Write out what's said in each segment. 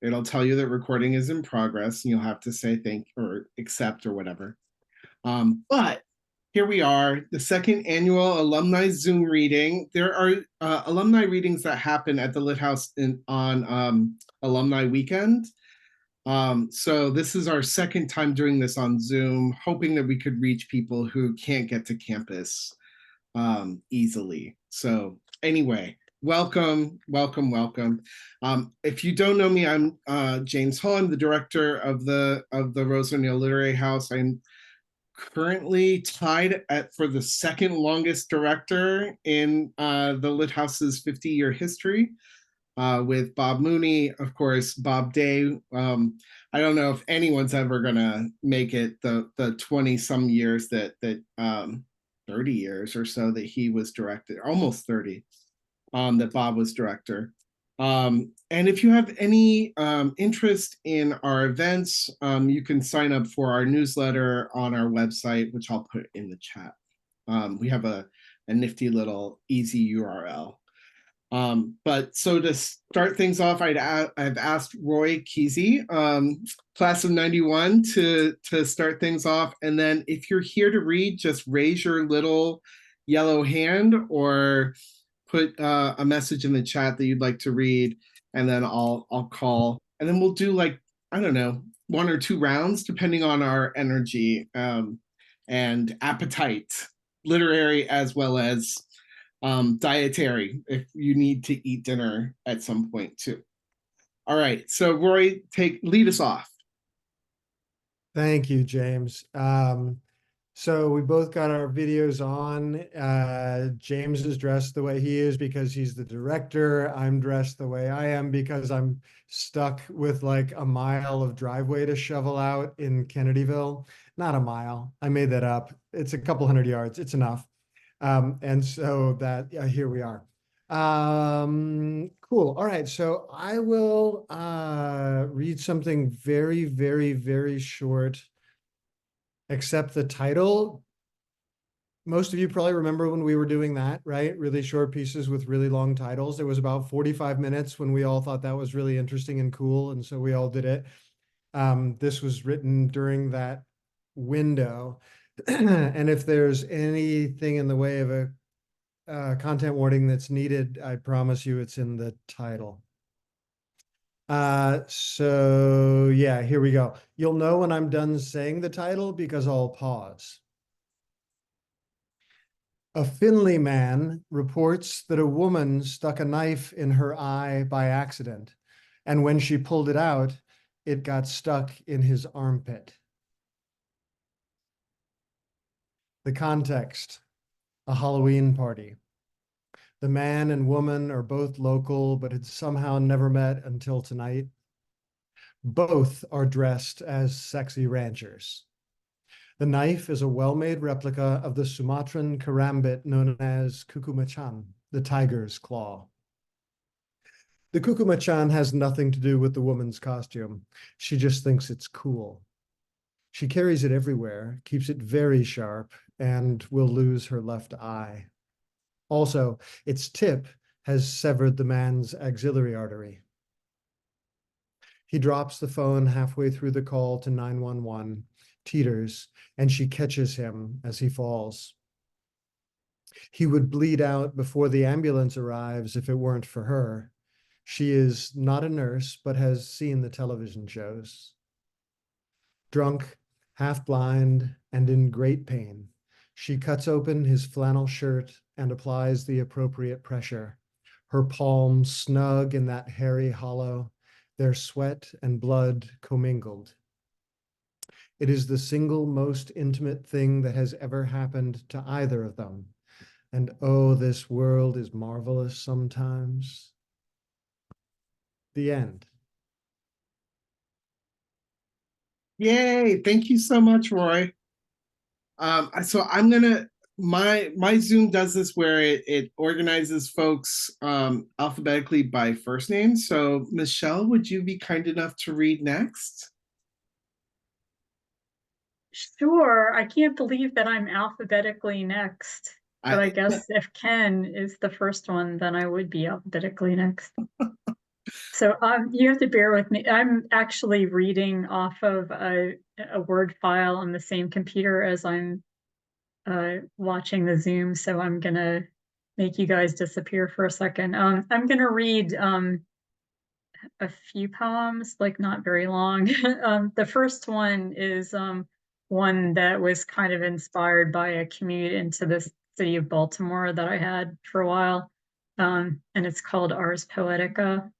It'll tell you that recording is in progress, and you'll have to say thank or accept or whatever. But here we are, the second annual alumni Zoom reading. There are alumni readings that happen at the Lit House on alumni weekend. So this is our second time doing this on Zoom, hoping that we could reach people who can't get to campus easily. So anyway, welcome. If you don't know me, I'm James Hull. I'm the director of the Rose O'Neill Literary House. I'm currently tied for the second longest director in the Lit House's 50-year history, with Bob Mooney, of course, Bob Day. I don't know if anyone's ever gonna make it the 20-some years that 30 years or so that he was directed, almost 30, that Bob was director. And if you have any interest in our events, you can sign up for our newsletter on our website, which I'll put in the chat. We have a nifty little easy URL. But so to start things off, I've asked Roy Kesey, class of 91, to start things off. And then if you're here to read, just raise your little yellow hand or put a message in the chat that you'd like to read, and then I'll call. And then we'll do, like, I don't know, 1 or 2 rounds, depending on our energy and appetite, literary as well as dietary, if you need to eat dinner at some point too. All right, so Roy, lead us off. Thank you, James. So we both got our videos on. James is dressed the way he is because he's the director. I'm dressed the way I am because I'm stuck with like a mile of driveway to shovel out in Kennedyville. Not a mile, I made that up. It's a couple hundred yards, it's enough. And so that, here we are. Cool. All right. So I will read something very, very, very short, except the title. Most of you probably remember when we were doing that, right? Really short pieces with really long titles. It was about 45 minutes when we all thought that was really interesting and cool. And so we all did it. This was written during that window. And if there's anything in the way of a content warning that's needed, I promise you it's in the title. So yeah, here we go. You'll know when I'm done saying the title because I'll pause. A Finley man reports that a woman stuck a knife in her eye by accident, and when she pulled it out, it got stuck in his armpit. The context: a Halloween party. The man and woman are both local, but had somehow never met until tonight. Both are dressed as sexy ranchers. The knife is a well-made replica of the Sumatran karambit known as kuku-macan, the tiger's claw. The kuku-macan has nothing to do with the woman's costume. She just thinks it's cool. She carries it everywhere, keeps it very sharp, and will lose her left eye. Also, its tip has severed the man's axillary artery. He drops the phone halfway through the call to 911, teeters, and she catches him as he falls. He would bleed out before the ambulance arrives if it weren't for her. She is not a nurse, but has seen the television shows. Drunk, half blind, and in great pain, she cuts open his flannel shirt and applies the appropriate pressure, her palms snug in that hairy hollow, their sweat and blood commingled. It is the single most intimate thing that has ever happened to either of them. And oh, this world is marvelous sometimes. The end. Yay, thank you so much, Roy. So I'm gonna, my Zoom does this where it organizes folks alphabetically by first name. So Michelle, would you be kind enough to read next? Sure. I can't believe that I'm alphabetically next. But I guess if Ken is the first one, then I would be alphabetically next. So you have to bear with me. I'm actually reading off of a Word file on the same computer as I'm watching the Zoom. So I'm gonna make you guys disappear for a second. I'm gonna read a few poems, like not very long. The first one is one that was kind of inspired by a commute into the city of Baltimore that I had for a while. And it's called Ars Poetica.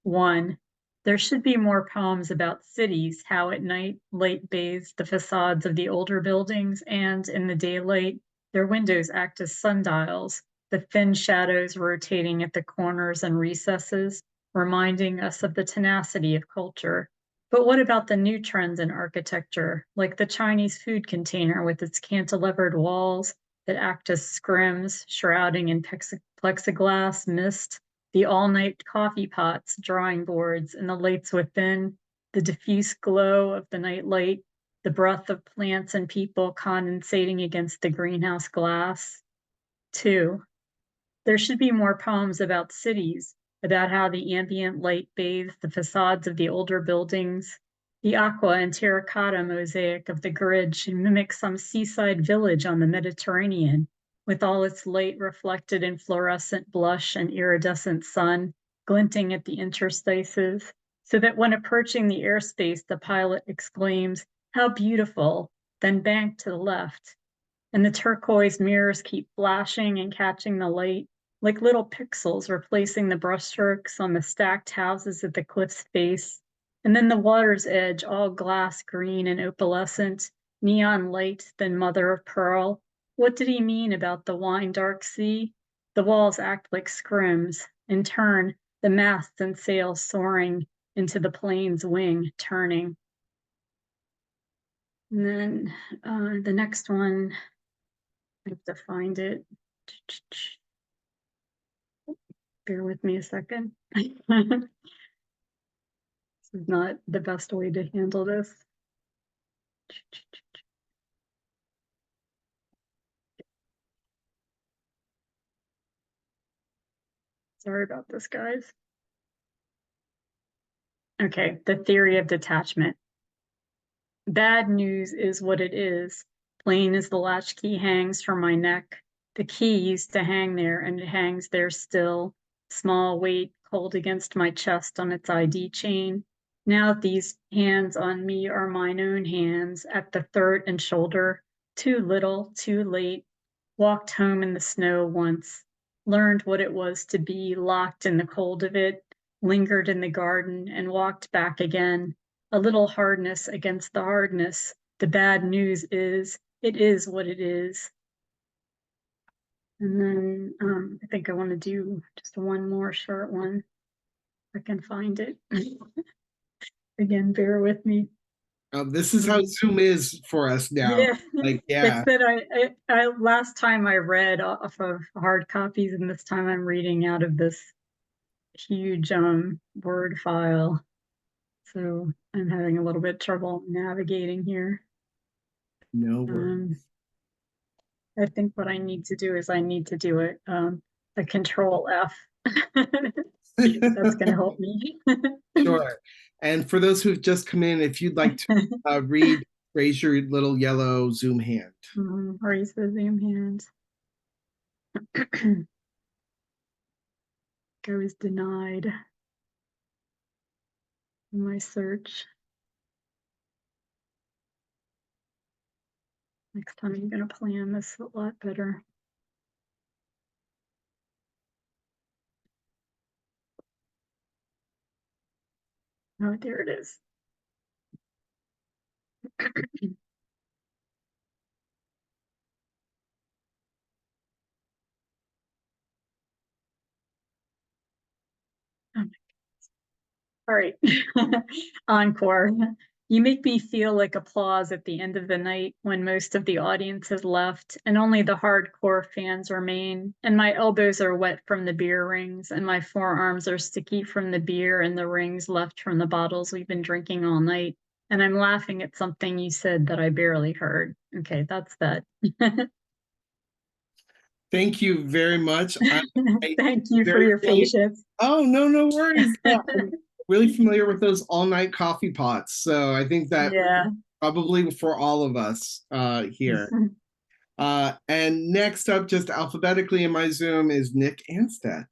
One, there should be more poems about cities, how at night light bathes the facades of the older buildings, and in the daylight, their windows act as sundials, the thin shadows rotating at the corners and recesses, reminding us of the tenacity of culture. But what about the new trends in architecture, like the Chinese food container with its cantilevered walls that act as scrims, shrouding in plexiglass mist, the all-night coffee pots, drawing boards, and the lights within, the diffuse glow of the night light, the breath of plants and people condensating against the greenhouse glass. Two, there should be more poems about cities, about how the ambient light bathes the facades of the older buildings. The aqua and terracotta mosaic of the grid should mimic some seaside village on the Mediterranean, with all its light reflected in fluorescent blush and iridescent sun, glinting at the interstices, so that when approaching the airspace, the pilot exclaims, "How beautiful!" Then bank to the left. And the turquoise mirrors keep flashing and catching the light, like little pixels replacing the brushstrokes on the stacked houses at the cliff's face. And then the water's edge, all glass green and opalescent, neon light, then mother of pearl. What did he mean about the wine dark sea? The walls act like scrims. In turn, the masts and sails soaring into the plane's wing, turning. And then the next one, I have to find it. Bear with me a second. This is not the best way to handle this. Sorry about this, guys. Okay, the theory of detachment. Bad news is what it is. Plain as the latchkey hangs from my neck. The key used to hang there, and it hangs there still. Small weight, cold against my chest on its ID chain. Now these hands on me are mine own hands, at the throat and shoulder. Too little, too late. Walked home in the snow once. Learned what it was to be locked in the cold of it. Lingered in the garden and walked back again. A little hardness against the hardness. The bad news is, it is what it is. And then I think I want to do just one more short one. If I can find it. Again, bear with me. This is how Zoom is for us now. Yeah, Like, it's yeah, that I last time I read off of hard copies, and this time I'm reading out of this huge Word file. So I'm having a little bit trouble navigating here. no worries. I think what I need to do is I need to do it a control F. That's going to help me. Sure. And for those who've just come in, if you'd like to read, raise your little yellow Zoom hand. Raise the Zoom hand. I was denied in my search. Next time I'm going to plan this a lot better. Oh, there it is. Oh, all right. Encore. You make me feel like applause at the end of the night when most of the audience has left and only the hardcore fans remain. And my elbows are wet from the beer rings and my forearms are sticky from the beer and the rings left from the bottles we've been drinking all night. And I'm laughing at something you said that I barely heard. Okay, that's that. Thank you very much. Thank you for very your familiar- patience. Oh, no worries. Yeah, I'm really familiar with those all-night coffee pots. So I think that Yeah. probably for all of us here. And next up, just alphabetically in my Zoom, is Nick Anstead.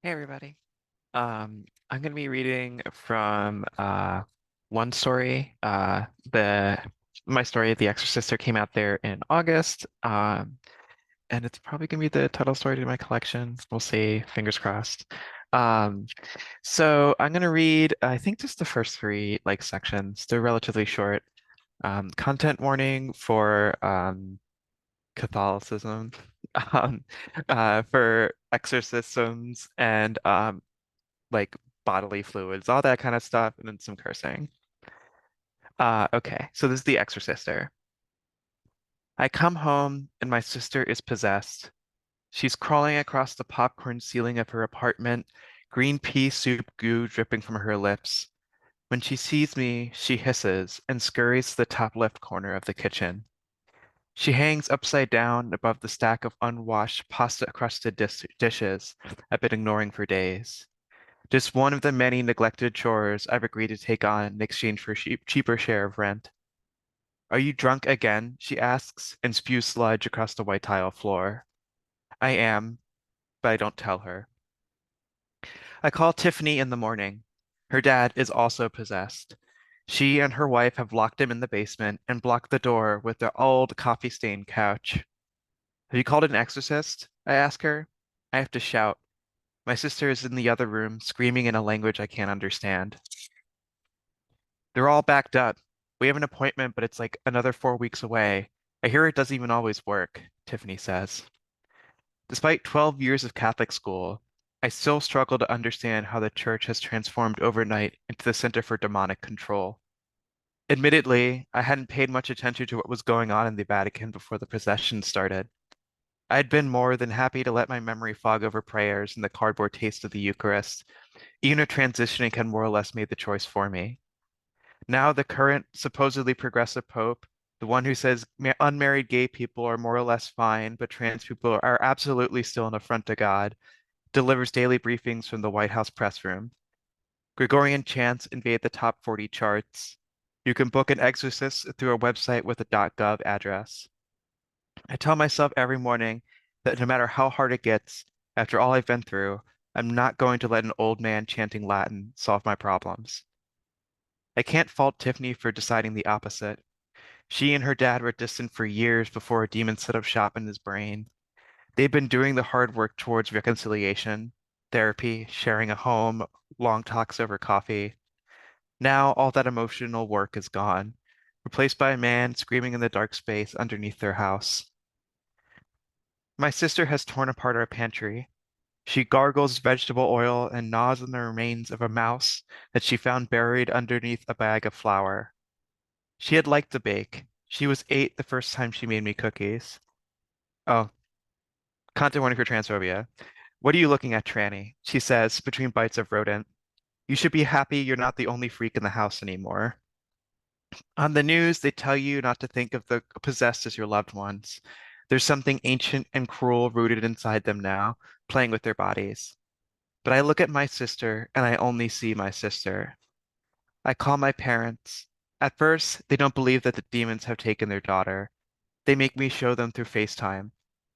Hey everybody. I'm gonna be reading from one story. The my story, The Exorcister, came out there in August. And it's probably gonna be the title story to my collection. We'll see, fingers crossed. Um, so I'm gonna read, I think, just the first three sections. They're relatively short. Content warning for Catholicism, um, for exorcisms, and like bodily fluids, all that kind of stuff, and then some cursing. Okay, so this is The Exorcister. I come home and my sister is possessed. She's crawling across the popcorn ceiling of her apartment, green pea soup goo dripping from her lips. When she sees me, she hisses and scurries to the top left corner of the kitchen. She hangs upside down above the stack of unwashed, pasta-crusted dishes I've been ignoring for days. Just one of the many neglected chores I've agreed to take on in exchange for a cheaper share of rent. Are you drunk again? She asks and spews sludge across the white tile floor. I am, but I don't tell her. I call Tiffany in the morning. Her dad is also possessed. She and her wife have locked him in the basement and blocked the door with their old coffee-stained couch. Have you called an exorcist? I ask her. I have to shout. My sister is in the other room, screaming in a language I can't understand. They're all backed up. We have an appointment, but it's like another 4 weeks away. I hear it doesn't even always work, Tiffany says. Despite 12 years of Catholic school, I still struggle to understand how the church has transformed overnight into the center for demonic control. Admittedly, I hadn't paid much attention to what was going on in the Vatican before the procession started. I'd been more than happy to let my memory fog over prayers and the cardboard taste of the Eucharist. Even a transitioning had more or less made the choice for me. Now, the current supposedly progressive pope, the one who says unmarried gay people are more or less fine, but trans people are absolutely still an affront to God, delivers daily briefings from the White House press room. Gregorian chants invade the top 40 charts. You can book an exorcist through a website with a .gov address. I tell myself every morning that no matter how hard it gets, after all I've been through, I'm not going to let an old man chanting Latin solve my problems. I can't fault Tiffany for deciding the opposite. She and her dad were distant for years before a demon set up shop in his brain. They've been doing the hard work towards reconciliation, therapy, sharing a home, long talks over coffee. Now all that emotional work is gone, replaced by a man screaming in the dark space underneath their house. My sister has torn apart our pantry. She gargles vegetable oil and gnaws on the remains of a mouse that she found buried underneath a bag of flour. She had liked to bake. She was 8 the first time she made me cookies. Oh, content warning for transphobia. What are you looking at, tranny? She says between bites of rodent. You should be happy you're not the only freak in the house anymore. On the news, they tell you not to think of the possessed as your loved ones. There's something ancient and cruel rooted inside them now, playing with their bodies. But I look at my sister and I only see my sister. I call my parents. At first, they don't believe that the demons have taken their daughter. They make me show them through FaceTime.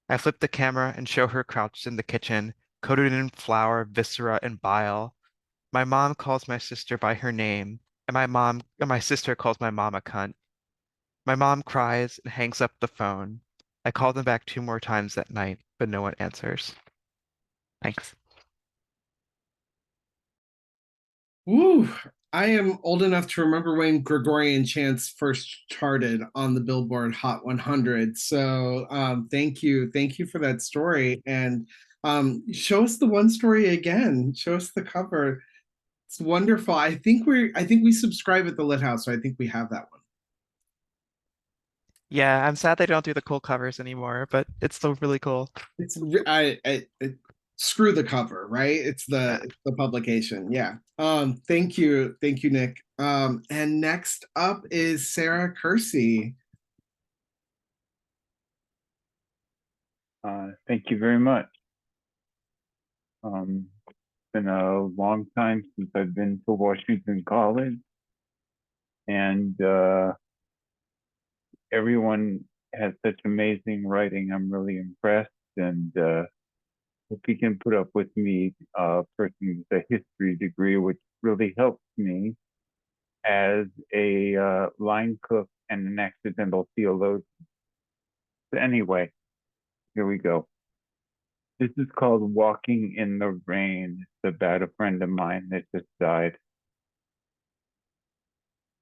I flip the camera and show her crouched in the kitchen, coated in flour, viscera, and bile. My mom calls my sister by her name, and my sister calls my mom a cunt. My mom cries and hangs up the phone. I call them back 2 more times that night, but no one answers. Thanks. Woo! I am old enough to remember when Gregorian chants first charted on the Billboard Hot 100. So thank you for that story, and show us the one story again. Show us the cover. It's wonderful. I think we subscribe at the Lit House, so I think we have that one. Yeah, I'm sad they don't do the cool covers anymore, but it's still really cool. It's screw the cover, right? Yeah. It's the publication. Yeah. Thank you, Nick. And next up is Sarah Kersey. Thank you very much. It's been a long time since I've been to Washington College, and everyone has such amazing writing. I'm really impressed, and hope you can put up with me, a person with a history degree, which really helps me as a line cook and an accidental theologian. But anyway, here we go. This is called Walking in the Rain. It's about a friend of mine that just died.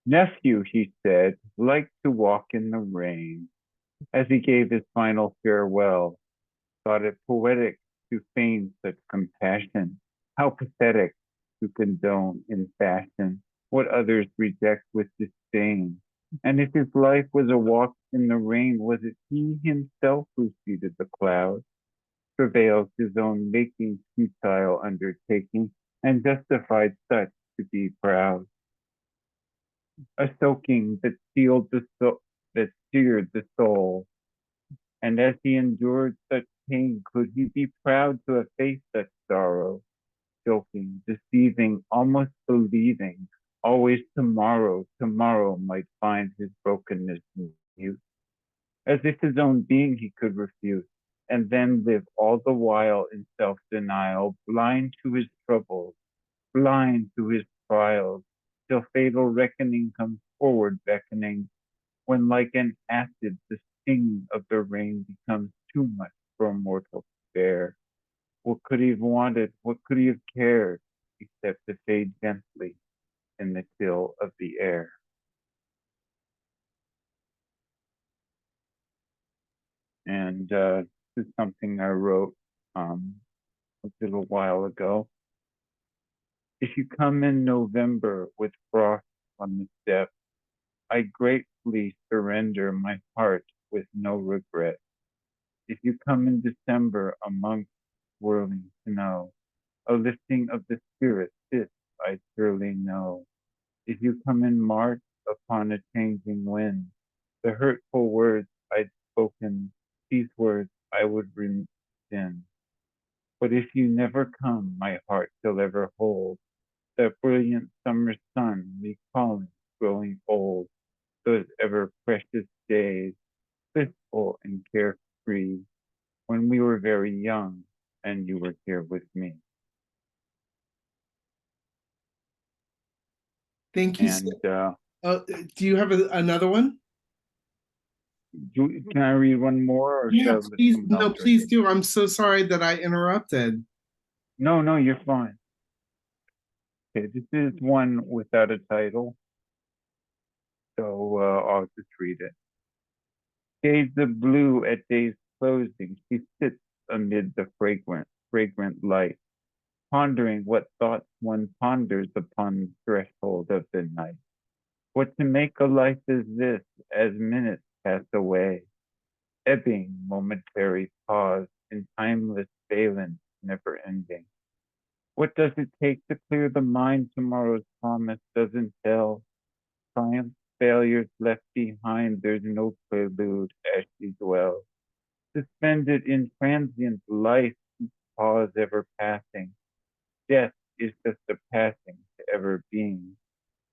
Nephew, he said, liked to walk in the rain. As he gave his final farewell, thought it poetic to feign such compassion. How pathetic to condone in fashion what others reject with disdain. And if his life was a walk in the rain, was it he himself who seated the clouds, travails his own making futile undertaking, and justified such to be proud? A soaking that sealed the soul, that seared the soul. And as he endured such pain, could he be proud to have faced such sorrow? Joking, deceiving, almost believing, always tomorrow, tomorrow might find his brokenness mute, as if his own being he could refute, and then live all the while in self-denial, blind to his troubles, blind to his trials, till fatal reckoning comes forward beckoning, when like an acid the sting of the rain becomes too much for a mortal to bear. What could he have wanted? What could he have cared, except to fade gently in the chill of the air? And this is something I wrote a little while ago. If you come in November with frost on the steps, I gratefully surrender my heart with no regret. If you come in December amongst whirling snow, a lifting of the spirit, this I surely know. If you come in March upon a changing wind, the hurtful words I'd spoken, these words I would rescind. But if you never come, my heart shall ever hold that brilliant summer sun recalling growing old, those ever precious days, blissful and carefree, when we were very young and you were here with me. Thank you. And Do you have another one? can I read one more, or should I Yeah, let please. someone No, else read? please do. I'm so sorry that I interrupted. No, you're fine. Okay, this is one without a title, so I'll just read it. Shades of blue at day's closing, she sits amid the fragrant light, pondering what thoughts one ponders upon the threshold of the night. What to make a life is this, as minutes pass away, ebbing momentary pause in timeless valence never ending. What does it take to clear the mind tomorrow's promise doesn't tell? Triumphs, failures left behind, there's no prelude as she dwells. Suspended in transient life, pause ever passing. Death is just a passing to ever being.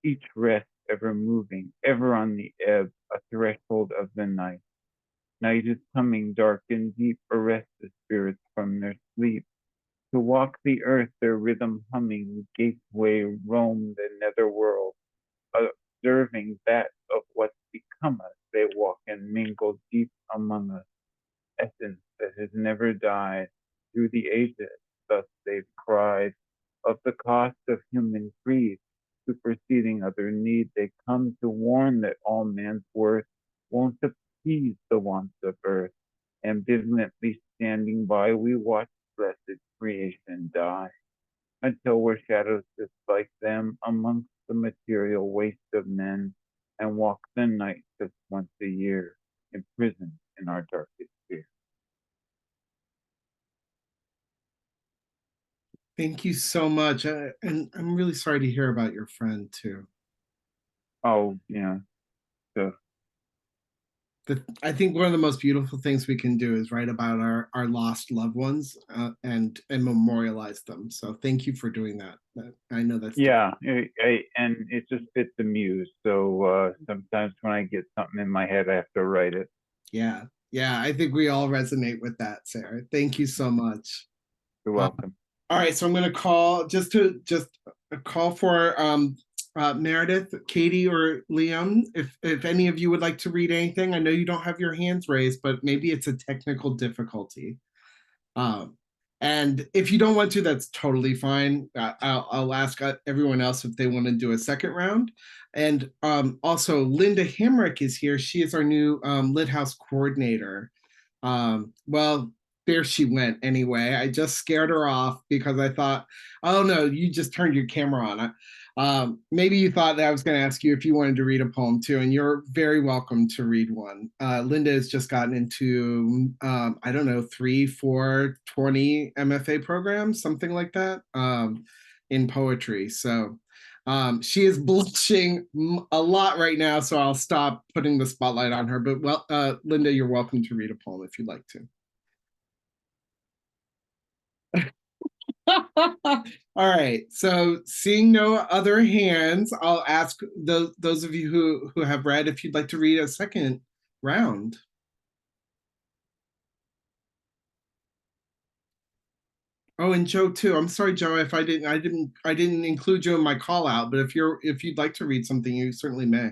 Each rest ever moving, ever on the ebb, a threshold of the night. Night is coming, dark and deep, arrest the spirits from their sleep. To walk the earth, their rhythm humming, gateway roam the netherworld, observing that of what's become us. They walk and mingle deep among us, essence that has never died through the ages. Thus they've cried of the cost of human greed, superseding other need. They come to warn that all man's worth won't appease the wants of earth. Ambivalently standing by, we watch blessed creation die, until we're shadows just like them amongst the material waste of men, and walk the night just once a year, imprisoned in our darkest fear. Thank you so much. And I'm really sorry to hear about your friend too. Oh, yeah. So I think one of the most beautiful things we can do is write about our lost loved ones, and memorialize them. So thank you for doing that. I know that's Yeah, and it just fits the muse. So sometimes when I get something in my head, I have to write it. yeah, yeah. I think we all resonate with that, Sarah. Thank you so much. You're welcome. All right, so I'm going to call just a call for Meredith, Katie, or Liam. If any of you would like to read anything, I know you don't have your hands raised, but maybe it's a technical difficulty. Um, and if you don't want to, that's totally fine. I'll ask everyone else if they want to do a second round. And also, Linda Hemrick is here. She is our new Lit House coordinator. Well, there she went anyway. I just scared her off because I thought, oh no, you just turned your camera on. Maybe you thought that I was going to ask you if you wanted to read a poem too, and you're very welcome to read one. Linda has just gotten into, I don't know, 3, 4, 20 MFA programs, something like that, in poetry. So she is blushing a lot right now, so I'll stop putting the spotlight on her. But Linda, you're welcome to read a poem if you'd like to. All right. So seeing no other hands, I'll ask those of you who have read if you'd like to read a second round. Oh, and Joe too. I'm sorry, Joe, if I didn't include you in my call out, but if you'd like to read something, you certainly may.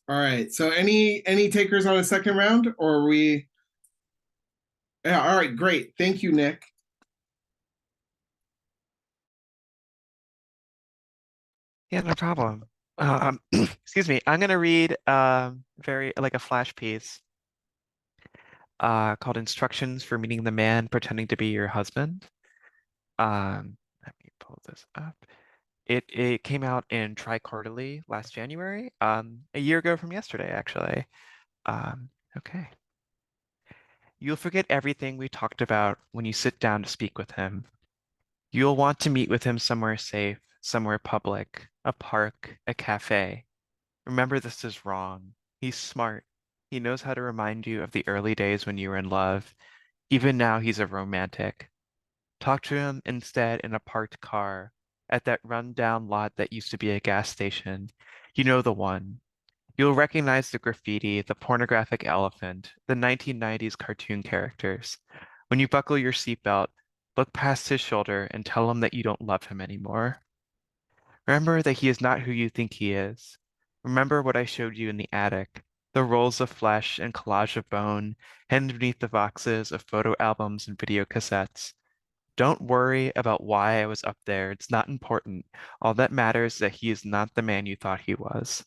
All right. So any takers on a second round, or are we? Yeah. All right. Great. Thank you, Nick. Yeah, no problem. Excuse me. I'm gonna read very like a flash piece called Instructions for Meeting the Man Pretending to Be Your Husband. Let me pull this up. It came out in Tri-Quarterly last January, a year ago from yesterday, actually. Okay. You'll forget everything we talked about when you sit down to speak with him. You'll want to meet with him somewhere safe, somewhere public, a park, a cafe. Remember, this is wrong. He's smart. He knows how to remind you of the early days when you were in love. Even now, he's a romantic. Talk to him instead in a parked car at that run-down lot that used to be a gas station. You know the one. You'll recognize the graffiti, the pornographic elephant, the 1990s cartoon characters. When you buckle your seatbelt, look past his shoulder and tell him that you don't love him anymore. Remember that he is not who you think he is. Remember what I showed you in the attic, the rolls of flesh and collage of bone hidden beneath the boxes of photo albums and video cassettes. Don't worry about why I was up there. It's not important. All that matters is that he is not the man you thought he was.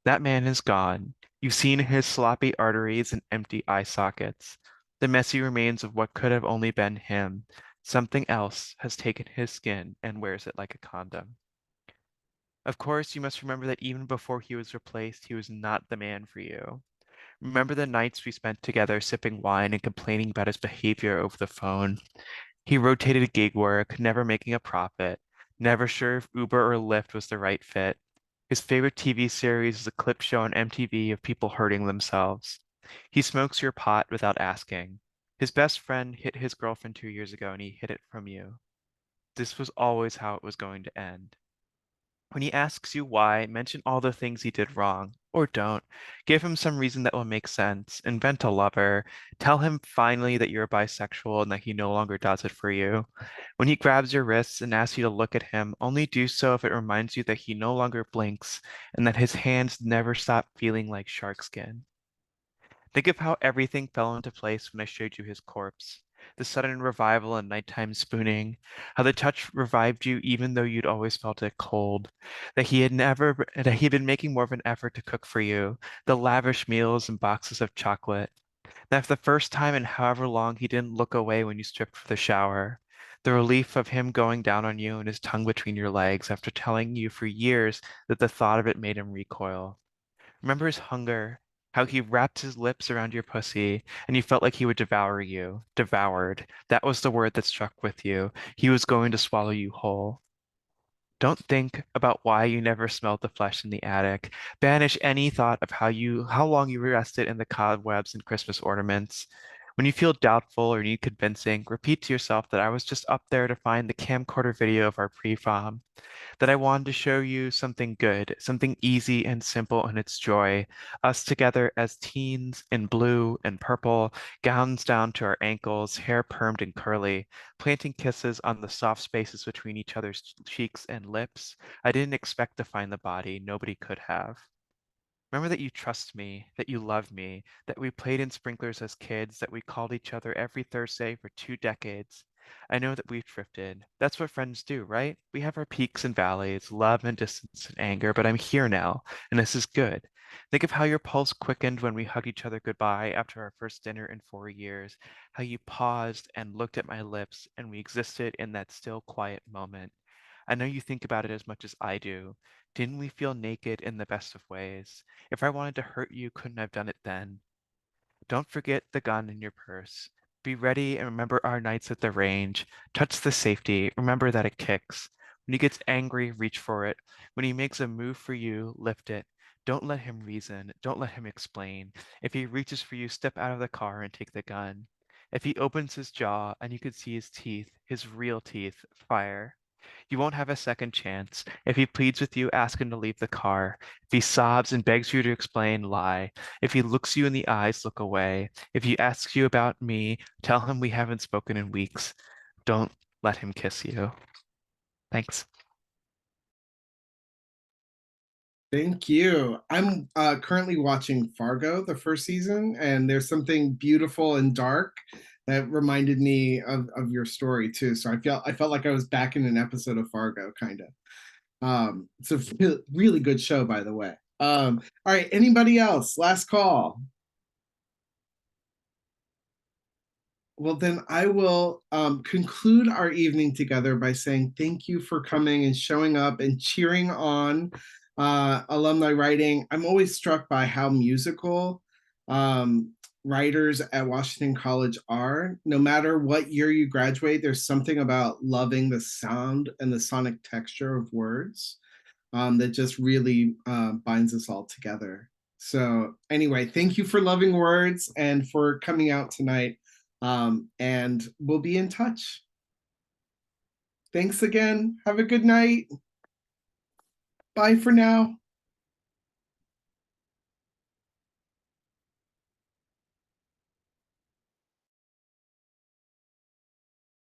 That man is gone. You've seen his sloppy arteries and empty eye sockets. The messy remains of what could have only been him. Something else has taken his skin and wears it like a condom. Of course, you must remember that even before he was replaced, he was not the man for you. Remember the nights we spent together sipping wine and complaining about his behavior over the phone. He rotated gig work, never making a profit, never sure if Uber or Lyft was the right fit. His favorite TV series is a clip show on MTV of people hurting themselves. He smokes your pot without asking. His best friend hit his girlfriend 2 years ago and he hid it from you. This was always how it was going to end. When he asks you why, mention all the things he did wrong, or don't. Give him some reason that will make sense. Invent a lover. Tell him finally that you're bisexual and that he no longer does it for you. When he grabs your wrists and asks you to look at him, only do so if it reminds you that he no longer blinks and that his hands never stop feeling like shark skin. Think of how everything fell into place when I showed you his corpse. The sudden revival and nighttime spooning, how the touch revived you even though you'd always felt it cold, that he had been making more of an effort to cook for you, the lavish meals and boxes of chocolate, that for the first time in however long he didn't look away when you stripped for the shower, the relief of him going down on you and his tongue between your legs after telling you for years that the thought of it made him recoil. Remember his hunger, how he wrapped his lips around your pussy and you felt like he would devour you. Devoured. That was the word that struck with you. He was going to swallow you whole. Don't think about why you never smelled the flesh in the attic. Banish any thought of how long you rested in the cobwebs and Christmas ornaments. When you feel doubtful or need convincing, repeat to yourself that I was just up there to find the camcorder video of our pre-prom, that I wanted to show you something good, something easy and simple in its joy. Us together as teens in blue and purple, gowns down to our ankles, hair permed and curly, planting kisses on the soft spaces between each other's cheeks and lips. I didn't expect to find the body. Nobody could have. Remember that you trust me, that you love me, that we played in sprinklers as kids, that we called each other every Thursday for 2 decades. I know that we've drifted. That's what friends do, right? We have our peaks and valleys, love and distance and anger, but I'm here now, and this is good. Think of how your pulse quickened when we hugged each other goodbye after our first dinner in 4 years, how you paused and looked at my lips, and we existed in that still, quiet moment. I know you think about it as much as I do. Didn't we feel naked in the best of ways? If I wanted to hurt you, couldn't I've done it then? Don't forget the gun in your purse. Be ready and remember our nights at the range. Touch the safety. Remember that it kicks. When he gets angry, reach for it. When he makes a move for you, lift it. Don't let him reason. Don't let him explain. If he reaches for you, step out of the car and take the gun. If he opens his jaw and you could see his teeth, his real teeth, fire. You won't have a second chance. If he pleads with you, ask him to leave the car. If he sobs and begs you to explain, lie. If he looks you in the eyes, look away. If he asks you about me, tell him we haven't spoken in weeks. Don't let him kiss you. Thanks. Thank you. I'm currently watching Fargo, the first season, and there's something beautiful and dark that reminded me of your story too. So I felt like I was back in an episode of Fargo, kind of. It's a really good show, by the way. All right, anybody else? Last call. Well, then I will conclude our evening together by saying thank you for coming and showing up and cheering on alumni writing. I'm always struck by how musical writers at Washington College are. No matter what year you graduate, there's something about loving the sound and the sonic texture of words that just really binds us all together. So anyway, thank you for loving words and for coming out tonight. And we'll be in touch. Thanks again. Have a good night. Bye for now.